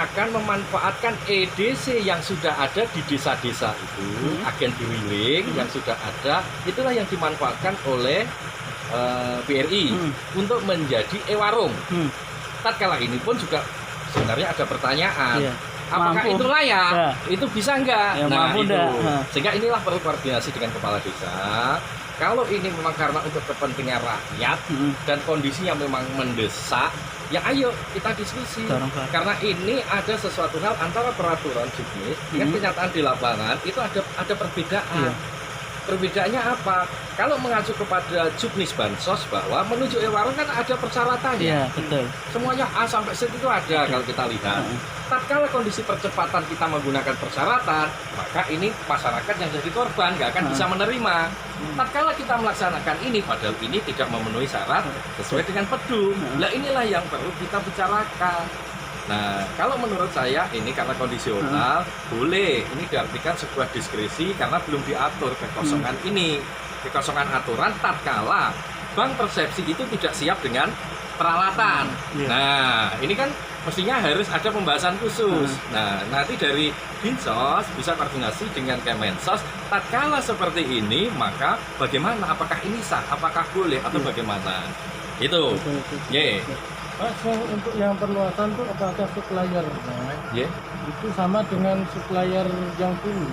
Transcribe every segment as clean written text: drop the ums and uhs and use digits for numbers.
akan memanfaatkan EDC yang sudah ada di desa-desa itu, agen dwelling yang sudah ada, itulah yang dimanfaatkan oleh BRI untuk menjadi e-warung. Tatkala ini pun juga sebenarnya ada pertanyaan, apakah Mampu. itu layak? Ya. Itu bisa enggak? Ya, Nah mampu itu, enggak? sehingga inilah perlu koordinasi dengan kepala desa. Kalau ini memang karena untuk kepentingan rakyat dan kondisinya memang mendesak, ya ayo kita diskusi. Karena ini ada sesuatu hal antara peraturan juknis dengan kenyataan di lapangan, itu ada perbedaan. Perbedaannya apa? Kalau mengacu kepada juknis bansos bahwa menuju e-warung kan ada persyaratannya. Iya, betul. Semuanya A sampai Z itu ada kalau kita lihat. Tatkala kondisi percepatan kita menggunakan persyaratan, maka ini masyarakat yang jadi korban nggak akan bisa menerima. Tatkala kita melaksanakan ini, padahal ini tidak memenuhi syarat sesuai dengan pedung. Nah inilah yang perlu kita bicarakan. Nah, kalau menurut saya ini karena kondisional, boleh. Ini diartikan sebuah diskresi karena belum diatur kekosongan ini. Kekosongan aturan tatkala bank persepsi itu tidak siap dengan peralatan. Nah, ini kan mestinya harus ada pembahasan khusus. Nah, nanti dari Dinsos bisa koordinasi dengan Kemensos. Tatkala seperti ini, maka bagaimana? Apakah ini sah? Apakah boleh? Atau bagaimana? Itu. Yeah. Mas, untuk yang perluasan tuh apakah supplier? Itu sama dengan supplier yang dulu,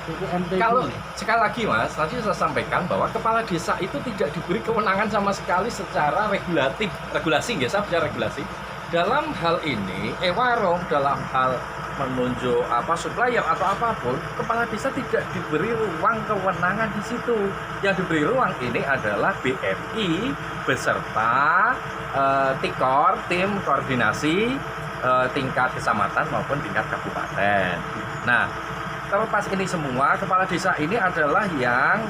BPNT. Kalau sekali lagi Mas, tadi saya sampaikan bahwa kepala desa itu tidak diberi kewenangan sama sekali secara regulasi, ya saya bicara regulasi. Dalam hal ini, e-warung dalam hal menunjuk supplier atau apapun, kepala desa tidak diberi ruang kewenangan di situ. Yang diberi ruang ini adalah BRI beserta TIKOR, tim koordinasi tingkat kecamatan maupun tingkat kabupaten. Nah, terlepas ini semua, kepala desa ini adalah yang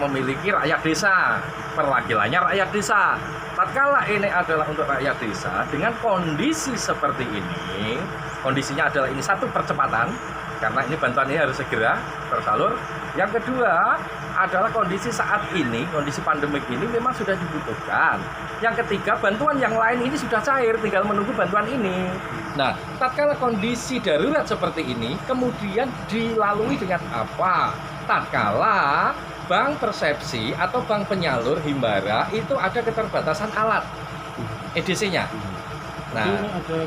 memiliki rakyat desa, perwakilannya rakyat desa. Tatkala ini adalah untuk rakyat desa, dengan kondisi seperti ini, kondisinya adalah ini satu percepatan, karena ini bantuan ini harus segera tersalur. Yang kedua adalah kondisi saat ini, kondisi pandemik ini memang sudah dibutuhkan. Yang ketiga, bantuan yang lain ini sudah cair, tinggal menunggu bantuan ini. Nah, tatkala kondisi darurat seperti ini, kemudian dilalui dengan apa? Tatkala bank persepsi atau bank penyalur Himbara itu ada keterbatasan alat EDC-nya. Nah, ada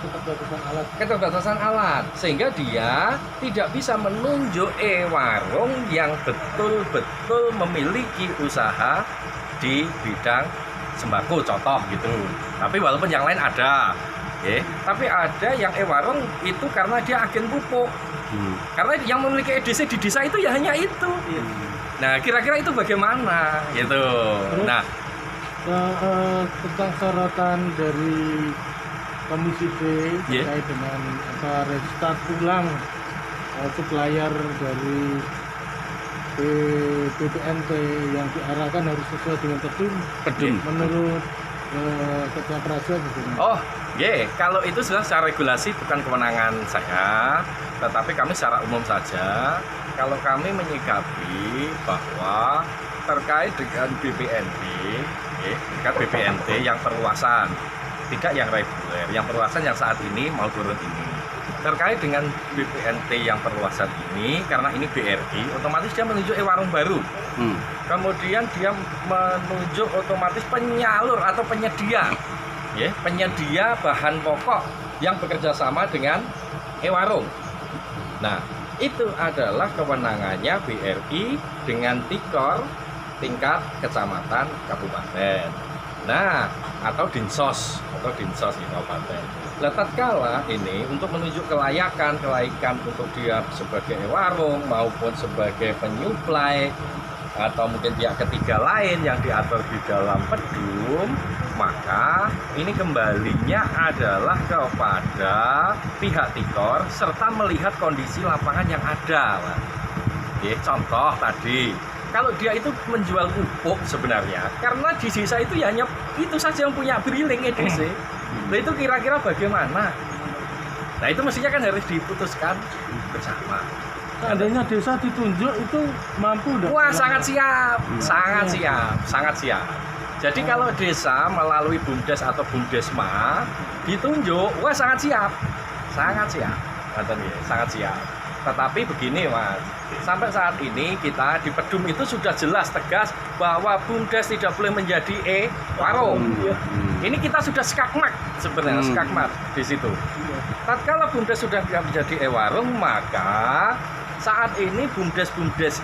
keterbatasan alat sehingga dia tidak bisa menunjuk e-warung yang betul-betul memiliki usaha di bidang sembako contoh gitu. Tapi walaupun yang lain ada, tapi ada yang e-warung itu karena dia agen pupuk. Karena yang memiliki EDC di desa itu ya hanya itu. Nah, kira-kira itu bagaimana gitu. Nah, tentang sorotan dari Komisi B terkait dengan restart ulang supplier dari BPNT yang diarahkan harus sesuai dengan pedung. Menurut Ketua Praja bagaimana? Kalau itu sudah secara regulasi bukan kewenangan saya, tetapi kami secara umum saja. Kalau kami menyikapi bahwa terkait dengan BPNT yang perluasan, tidak yang reguler, yang perluasan yang saat ini mau turun ini. Terkait dengan BPNT yang perluasan ini, karena ini BRI, otomatis dia menunjuk e-warung baru. Kemudian dia menunjuk otomatis penyalur atau penyedia, penyedia bahan pokok yang bekerja sama dengan e-warung. Nah, itu adalah kewenangannya BRI dengan TIKOR tingkat kecamatan kabupaten. Nah, atau Dinsos di kabupaten. Nah, tatkala ini untuk menunjuk kelaikan untuk dia sebagai warung maupun sebagai penyuplai atau mungkin pihak ketiga lain yang diatur di dalam pedung, maka ini kembalinya adalah kepada pihak TIKOR serta melihat kondisi lapangan yang ada. Contoh tadi, kalau dia itu menjual pupuk sebenarnya, karena di desa itu ya hanya itu saja yang punya briling EDC. Nah itu kira-kira bagaimana? Nah itu mestinya kan harus diputuskan bersama. Seandainya desa ditunjuk itu mampu enggak? Wah sangat siap, sangat siap. Jadi kalau desa melalui BUMDes atau BUMDesma ditunjuk, wah sangat siap. sangat siap. Sangat siap. Tetapi begini Mas, sampai saat ini kita di Pedum itu sudah jelas tegas bahwa BUMDes tidak boleh menjadi warung. Ini kita sudah skakmat sebenarnya, skakmat di situ. Tatkala BUMDes sudah tidak menjadi warung, maka saat ini BUMDes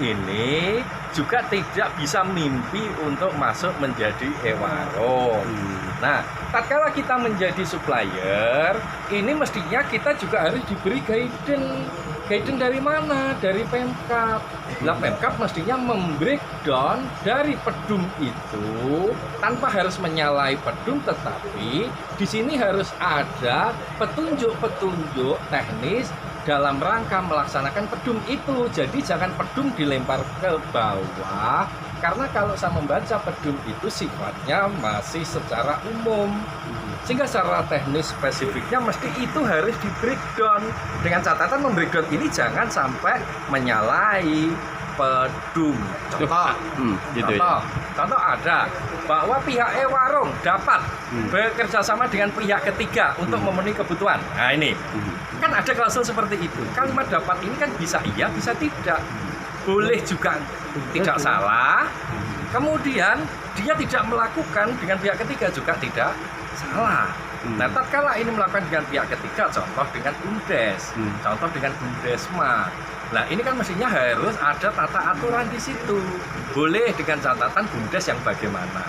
ini juga tidak bisa mimpi untuk masuk menjadi warung. Nah, tatkala kita menjadi supplier, ini mestinya kita juga harus diberi guidance dari mana? Dari Pemkab. Nah, Pemkab mestinya membreakdown dari Pedum itu tanpa harus menyalahi Pedum, tetapi di sini harus ada petunjuk-petunjuk teknis dalam rangka melaksanakan Pedum itu. Jadi jangan Pedum dilempar ke bawah, karena kalau saya membaca Pedum itu sifatnya masih secara umum, sehingga secara teknis spesifiknya mesti itu harus di breakdown. Dengan catatan membreakdown ini jangan sampai menyalahi Pedum. Contoh ada bahwa pihak warung dapat bekerja sama dengan pihak ketiga untuk memenuhi kebutuhan. Nah ini kan ada klausul seperti itu. Kalimat dapat ini kan bisa iya, bisa tidak. Boleh juga tidak salah. Kemudian dia tidak melakukan dengan pihak ketiga juga tidak salah. Nah, tatkala ini melakukan dengan pihak ketiga, contoh dengan BUMDes, contoh dengan BUMDesma. Nah, ini kan mestinya harus ada tata aturan di situ. Boleh dengan catatan BUMDes yang bagaimana.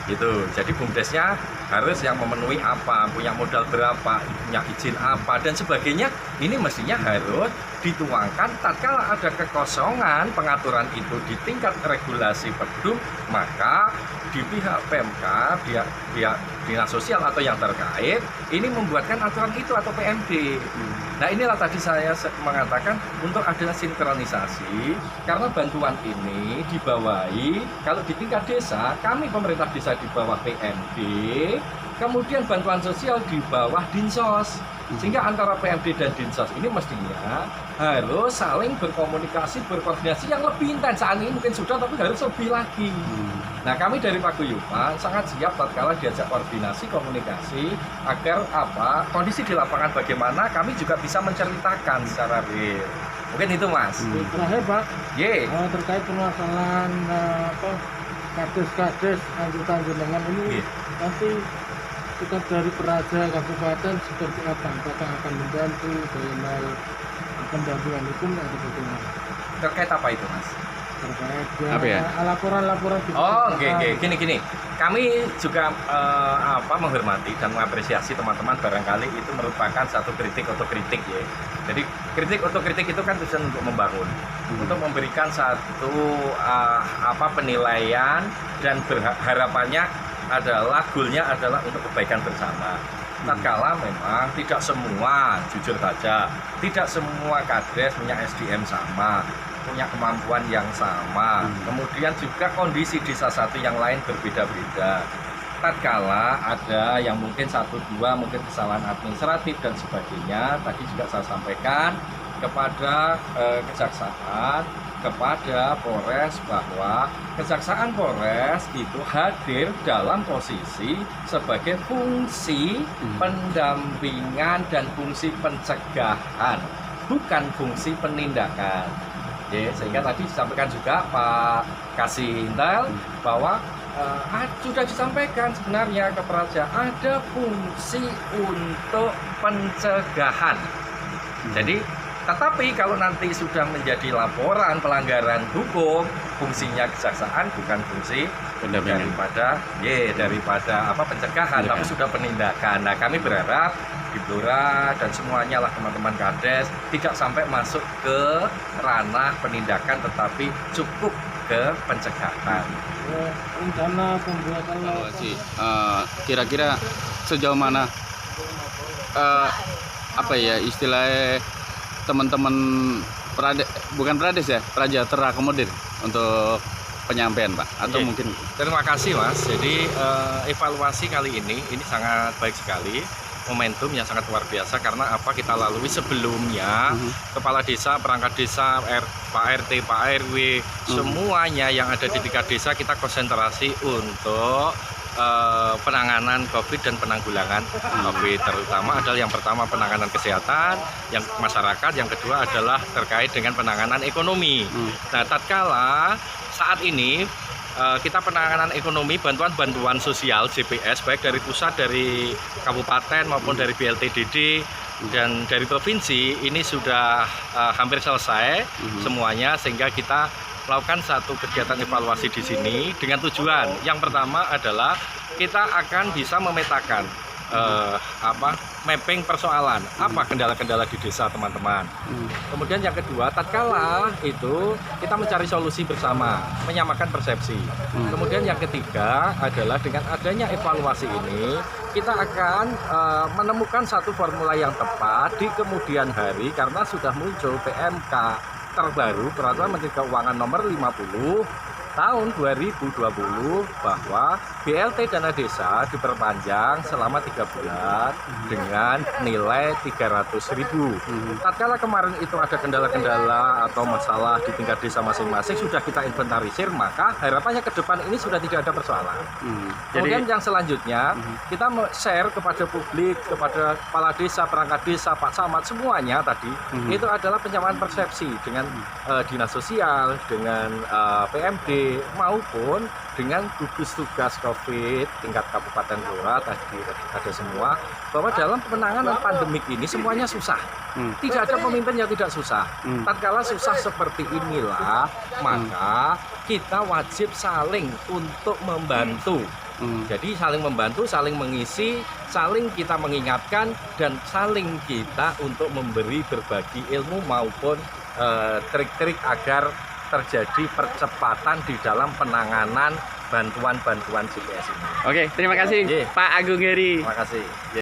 Gitu. Jadi BUMDesnya harus yang memenuhi apa, punya modal berapa, punya izin apa dan sebagainya. Ini mestinya harus dituangkan tatkala ada kekosongan pengaturan itu di tingkat regulasi Pedum, maka di pihak Pemkab, pihak dinas sosial atau yang terkait ini membuatkan aturan itu atau PMD. Nah, inilah tadi saya mengatakan untuk ada sinkronisasi, karena bantuan ini dibawahi kalau di tingkat desa, kami pemerintah desa di bawah PMD, kemudian bantuan sosial di bawah Dinsos. Sehingga antara PMD dan Dinsos ini mestinya harus saling berkomunikasi, berkoordinasi yang lebih intens. Saat ini mungkin sudah, tapi harus lebih lagi. Nah, kami dari Paguyuban sangat siap tatkala diajak koordinasi, komunikasi agar kondisi di lapangan bagaimana kami juga bisa menceritakan secara real. Mungkin itu Mas. Terakhir Pak, terkait permasalahan kades anggota jenengan ini nanti kita dari Peraja Kabupaten seperti apa? Apakah akan membantu dalam hal pendampingan hukum atau bagaimana? Terkait apa itu Mas? Terkait laporan-laporan. Gini. Kami juga menghormati dan mengapresiasi teman-teman, barangkali itu merupakan satu kritik otokritik ya. Jadi kritik otokritik itu kan tujuan untuk membangun, untuk memberikan satu penilaian dan harapannya adalah goalnya adalah untuk kebaikan bersama. Tatkala memang tidak semua, jujur saja, tidak semua kades punya SDM sama, punya kemampuan yang sama. Kemudian juga kondisi desa satu yang lain berbeda-beda. Tatkala ada yang mungkin 1-2 mungkin kesalahan administratif dan sebagainya, tadi juga saya sampaikan kepada kejaksaan, kepada Polres bahwa Kejaksaan Polres itu hadir dalam posisi sebagai fungsi pendampingan dan fungsi pencegahan, bukan fungsi penindakan. Ya, sehingga tadi disampaikan juga Pak Kasih Intel bahwa sudah disampaikan sebenarnya ke Peraja ada fungsi untuk pencegahan. Jadi tetapi kalau nanti sudah menjadi laporan pelanggaran hukum, fungsinya kejaksaan bukan fungsi daripada pencegahan, tapi sudah penindakan. Nah, kami berharap di Blora dan semuanya lah teman-teman kades tidak sampai masuk ke ranah penindakan, tetapi cukup ke pencegahan. Rencana pembuatan kira-kira sejauh mana istilahnya teman-teman Peraja terakomodir untuk penyampaian Pak atau mungkin. Terima kasih Mas. Jadi evaluasi kali ini sangat baik sekali, momentum yang sangat luar biasa karena kita lalui sebelumnya kepala desa, perangkat desa, Pak RT, Pak RW, semuanya yang ada di tingkat desa kita konsentrasi untuk penanganan COVID dan penanggulangan COVID, terutama adalah yang pertama penanganan kesehatan, yang masyarakat, yang kedua adalah terkait dengan penanganan ekonomi. Nah, tatkala saat ini kita penanganan ekonomi, bantuan-bantuan sosial JPS baik dari pusat, dari kabupaten maupun dari BLTDD dan dari provinsi ini sudah hampir selesai semuanya, sehingga kita melakukan satu kegiatan evaluasi di sini dengan tujuan yang pertama adalah kita akan bisa memetakan mapping persoalan apa kendala-kendala di desa teman-teman. Kemudian yang kedua, tatkala itu kita mencari solusi bersama, menyamakan persepsi. Kemudian yang ketiga adalah dengan adanya evaluasi ini kita akan menemukan satu formula yang tepat di kemudian hari, karena sudah muncul PMK terbaru, Peraturan Menteri Keuangan Nomor 50 tahun 2020 bahwa BLT dana desa diperpanjang selama 3 bulan dengan nilai 300.000. Tatkala kemarin itu ada kendala-kendala atau masalah di tingkat desa masing-masing sudah kita inventarisir, maka harapannya ke depan ini sudah tidak ada persoalan. Kemudian yang selanjutnya kita share kepada publik, kepada kepala desa, perangkat desa, Pak Camat, semuanya tadi itu adalah penyamaan persepsi dengan dinas sosial, dengan PMD maupun dengan gugus tugas COVID tingkat kabupaten lurah, tadi ada semua, bahwa dalam penanganan pandemik ini semuanya susah. Tidak ada pemimpin yang tidak susah. Tatkala susah seperti inilah, maka kita wajib saling untuk membantu. Jadi saling membantu, saling mengisi, saling kita mengingatkan, dan saling kita untuk memberi berbagi ilmu maupun trik-trik agar terjadi percepatan di dalam penanganan bantuan-bantuan JPS ini. Oke, terima kasih Pak Agung Heri. Terima kasih.